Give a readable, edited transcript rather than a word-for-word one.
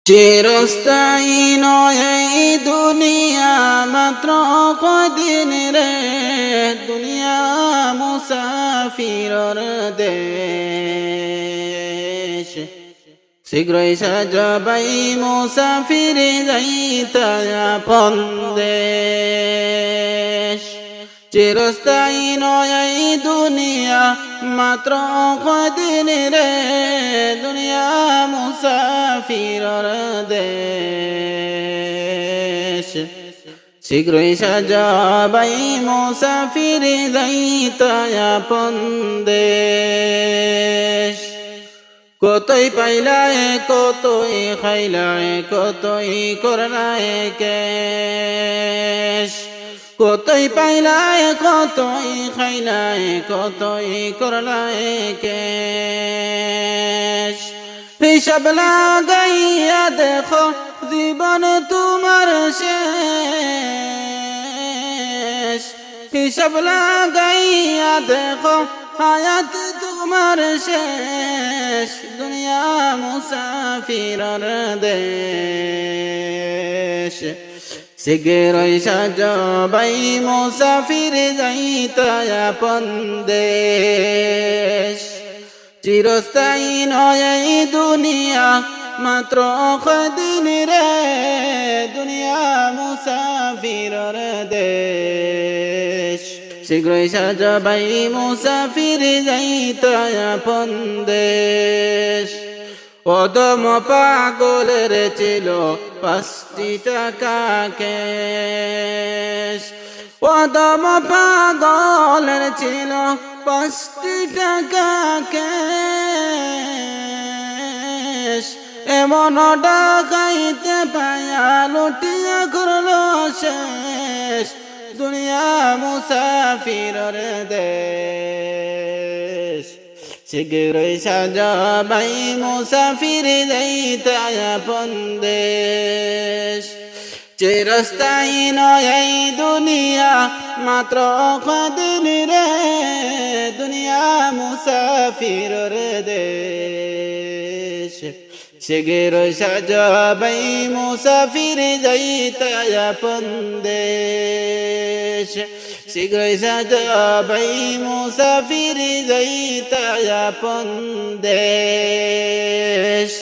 চিরস্থায়ী নয় এই দুনিয়া মাত্র কদিন রে, দুনিয়া মুসাফিরর দেশ। শীঘ্রই সাজাবাই মুসাফির যাইতা আপন দেশ। চিরস্থায়ী নয় এই দুনিয়া মাত্র কদিন রে, দুনিয়া মুসাফিরর দেশ। শীঘ্রই সাজাবাই মুসাফির যাইতা আপন দেশ। কতই পাইলায় কতই খাইলায় কতই করলায় কেশ। কতই পাইলায় কতই খাইলায় কতই করলায় কেশ। হিসাব লাগাইয়া দেখো জীবন তোমার শেষ। হিসাব লাগাইয়া দেখো হায়াত তোমার শেষ। দুনিয়া মুসাফিরর দেশ। শীঘ্রই সাজাবাই মুসাফির যাইতা আপন দেশ। চিরস্থায়ী নয় এই দুনিয়া মাত্র কদিন রে, দুনিয়া মুসাফিরর দেশ। শীঘ্রই সাজাবাই মুসাফির যাইতা আপন দেশ। অদম পাগলের ছিল 5টি টাকা ক্যাশ। অদম পাগলের ছিল 5টি টাকা ক্যাশ। এমন ডাকাইতে পায়া লুটিয়া করলো শেষ। দুনিয়া মুসাফিরর দেশ। শীঘ্রই সাজাবাই মুসাফির যাইতা আপন দেশ। চিরস্থায়ী নয় এই দুনিয়া মাত্র কদিন রে, দুনিয়া মুসাফিরর দেশ। শীঘ্রই সাজাবাই মুসাফির যাইতা আপন দেশ। শীঘ্রই সাজাবাই মুসাফির যাইতা আপন দেশ।